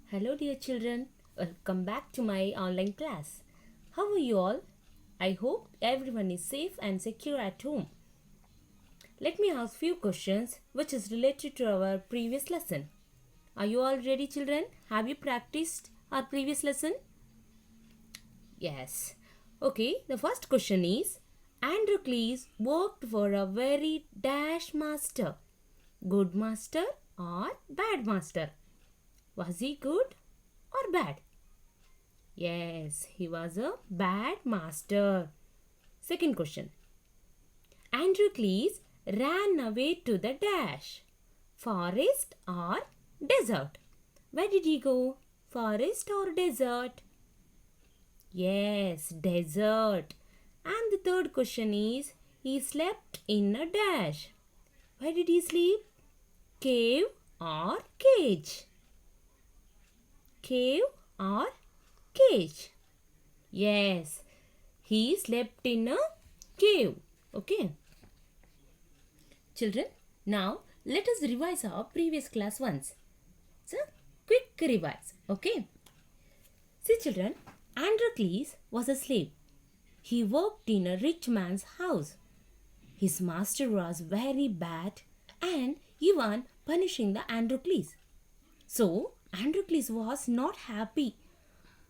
Hello, dear children. Welcome back to my online class. How are you all? I hope everyone is safe and secure at home. Let me ask few questions which is related to our previous lesson. Are you all ready, children? Have you practiced our previous lesson? Yes. Okay, the first question is Androcles worked for a very dash master. Good master or bad master? Was he good or bad? Yes, he was a bad master. Second question. Androcles ran away to the dash. Forest or desert? Where did he go? Forest or desert? Yes, desert. And the third question is he slept in a dash. Where did he sleep? Cave or cage? Cave or cage? Yes, he slept in a cave. Okay. Children, now let us revise our previous class once. So, quick revise. Okay. See, children, Androcles was a slave. He worked in a rich man's house. His master was very bad and even punishing the Androcles. So, Androcles was not happy.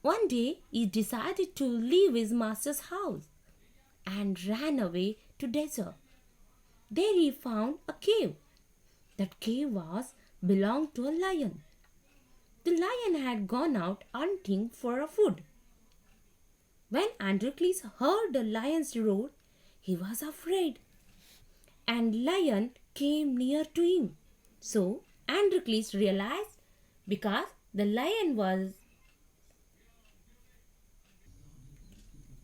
One day, he decided to leave his master's house and ran away to desert. There he found a cave. That cave was belonged to a lion. The lion had gone out hunting for a food. When Androcles heard the lion's roar, he was afraid, and lion came near to him. So Androcles realized because the lion was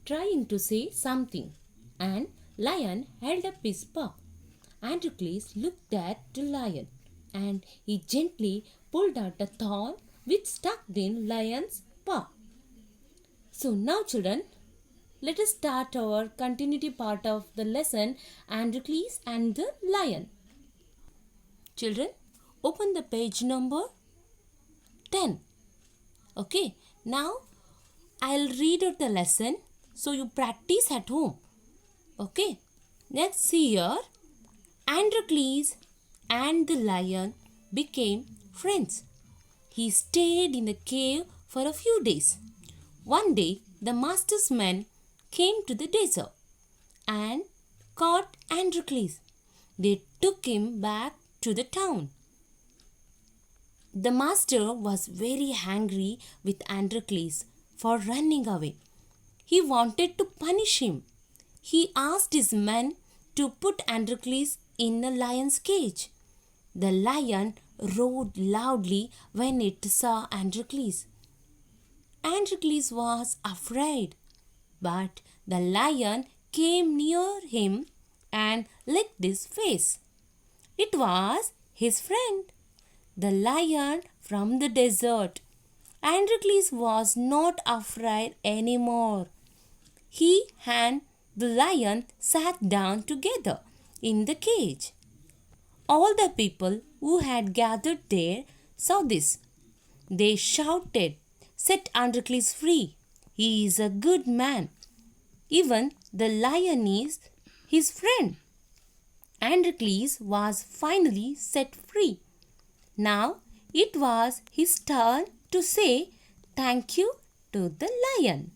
trying to say something, and lion held up his paw. Androcles looked at the lion, and he gently pulled out a thorn which stuck in lion's paw. So now, children, let us start our continuity part of the lesson Androcles and the lion. Children, open the page number 10. Okay, now I'll read out the lesson so you practice at home. Okay, let's see here. Androcles and the lion became friends. He stayed in the cave for a few days. One day, the master's men came to the desert and caught Androcles. They took him back to the town. The master was very angry with Androcles for running away. He wanted to punish him. He asked his men to put Androcles in a lion's cage. The lion roared loudly when it saw Androcles. Androcles was afraid, but the lion came near him and licked his face. It was his friend, the lion from the desert. Androcles was not afraid anymore. He and the lion sat down together in the cage. All the people who had gathered there saw this. They shouted, "Set Androcles free! He is a good man. Even the lion is his friend." Androcles was finally set free. Now it was his turn to say thank you to the lion.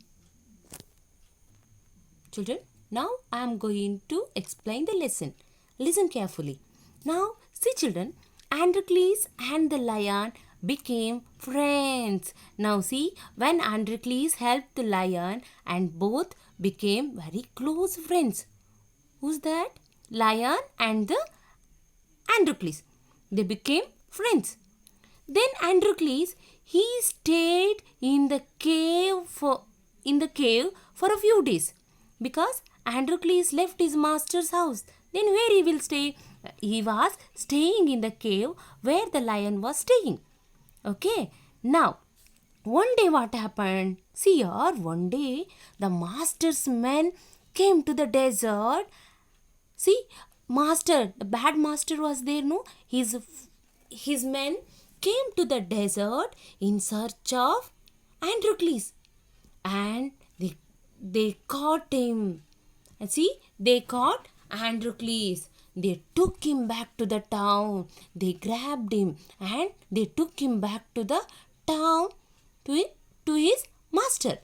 Children, now I am going to explain the lesson. Listen carefully. Now, see children, Androcles and the lion became friends. Now see, when Androcles helped the lion and both became very close friends. Who's that? Lion and the Androcles. They became friends. Then Androcles, he stayed in the cave for a few days because Androcles left his master's house. Then where he will stay? He was staying in the cave where the lion was staying. Okay. Now, one day what happened? See here, one day the master's men came to the desert. See, master, the bad master was there, no? His men came to the desert in search of Androcles, and they caught him. And see, they caught Androcles. They took him back to the town. They grabbed him and they took him back to the town to his master.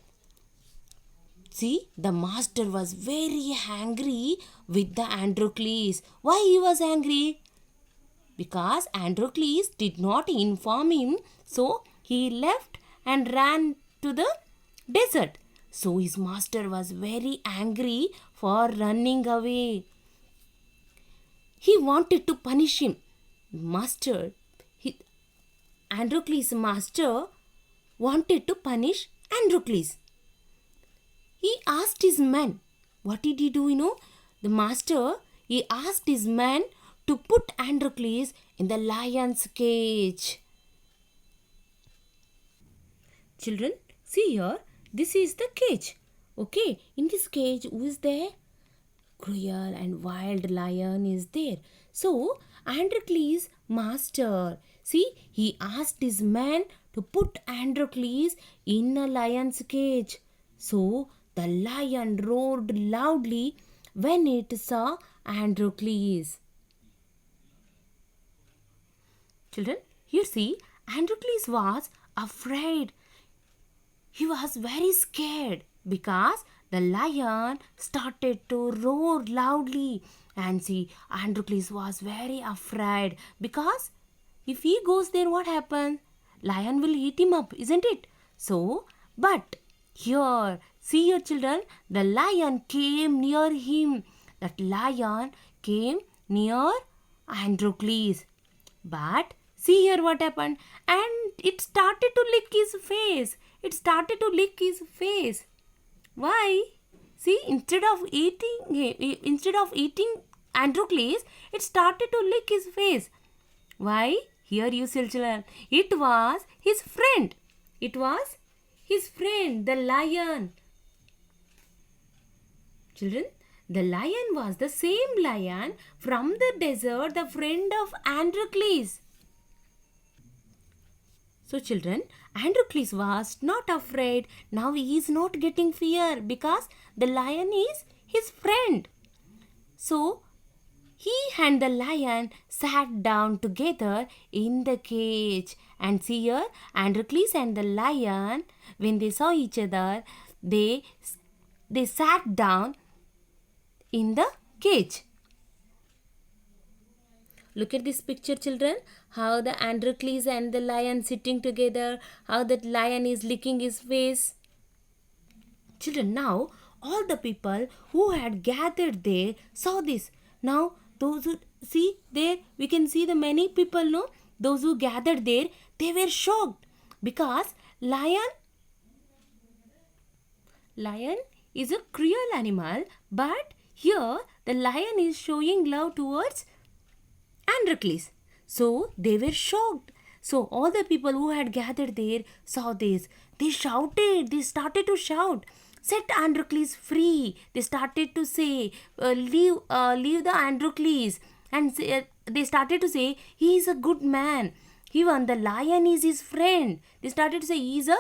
See, the master was very angry with the Androcles. Why he was angry? Because Androcles did not inform him, so he left and ran to the desert. So his master was very angry for running away. He wanted to punish him. Androcles' master wanted to punish Androcles. He asked his men. What did he do, The master, he asked his men to put Androcles in the lion's cage. Children, see here, this is the cage. Okay, in this cage, who is there? Cruel and wild lion is there. So, Androcles' master, see, he asked his men to put Androcles in a lion's cage. So, the lion roared loudly when it saw Androcles. Children, here see, Androcles was afraid. He was very scared because the lion started to roar loudly. And see, Androcles was very afraid because if he goes there, what happens? Lion will eat him up, isn't it? So, but here, see your children, the lion came near him. That lion came near Androcles. But see here what happened. And it started to lick his face. It started to lick his face. Why? See, instead of eating Androcles, it started to lick his face. Why? Here you see, children. It was his friend. It was his friend, the lion. Children, the lion was the same lion from the desert, the friend of Androcles. So children, Androcles was not afraid. Now he is not getting fear because the lion is his friend. So he and the lion sat down together in the cage. And see here, Androcles and the lion, when they saw each other, they sat down in the cage. Look at this picture, children. How the Androcles and the lion sitting together. How that lion is licking his face. Children, now all the people who had gathered there saw this. Now those who see there, we can see the many people, no? Those who gathered there, they were shocked because lion is a cruel animal, but here the lion is showing love towards Androcles. So they were shocked. So all the people who had gathered there saw this. They shouted. They started to shout, "Set Androcles free!" They started to say, leave the Androcles. And they started to say, he is a good man. Even the lion is his friend. They started to say, he is a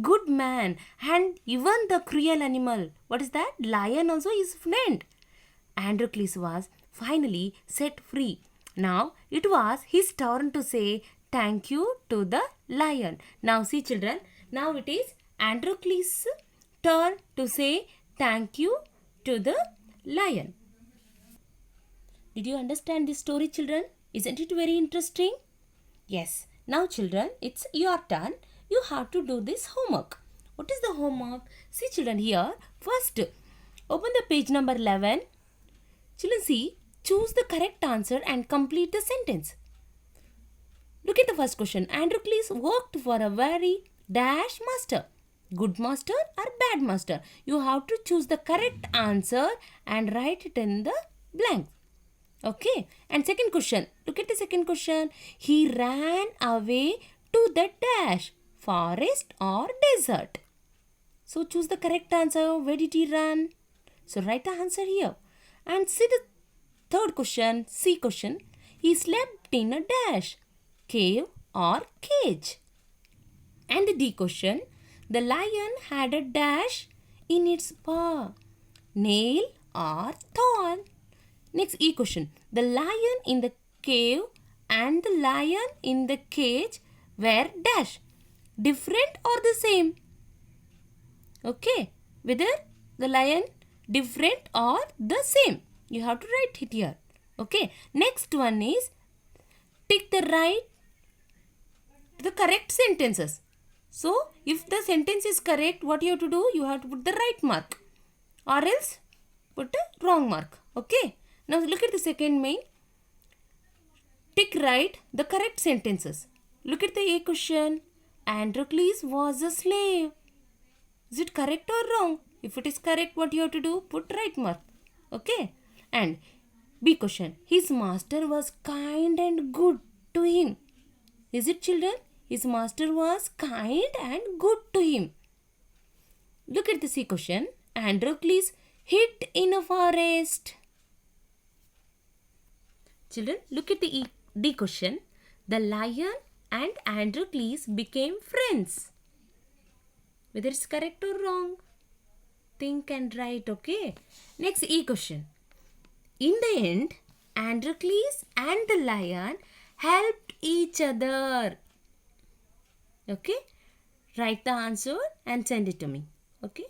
good man. And even the cruel animal, what is that? Lion also is friend. Androcles was finally set free. Now it was his turn to say thank you to the lion. Now see, children, now it is Androcles' turn to say thank you to the lion. Did you understand this story, children? Isn't it very interesting? Yes. Now children, it's your turn. You have to do this homework. What is the homework? See, children, here first open the page number 11. Children, see, choose the correct answer and complete the sentence. Look at the first question. Androcles worked for a very dash master. Good master or bad master? You have to choose the correct answer and write it in the blank. Okay. And second question. Look at the second question. He ran away to the dash, forest or desert. So choose the correct answer. Where did he run? So write the answer here. And see the third question, C question. He slept in a dash, cave or cage? And the D question, the lion had a dash in its paw, nail or thorn? Next E question, the lion in the cave and the lion in the cage were dash, different or the same? Okay, whether the lion different or the same, you have to write it here. Okay, next one is tick the correct sentences. So if the sentence is correct, what you have to do, you have to put the right mark or else put a wrong mark. Okay, now look at the second main. Tick right the correct sentences. Look at the A question. Androcles was a slave. Is it correct or wrong? If it is correct, what you have to do? Put right mark. Okay. And B question. His master was kind and good to him. Is it, children? His master was kind and good to him. Look at the C question. Androcles hid in a forest. Children, look at the D question. The lion and Androcles became friends. Whether it's correct or wrong, think and write. Okay. Next E question. In the end, Androcles and the lion helped each other. Okay. Write the answer and send it to me. Okay.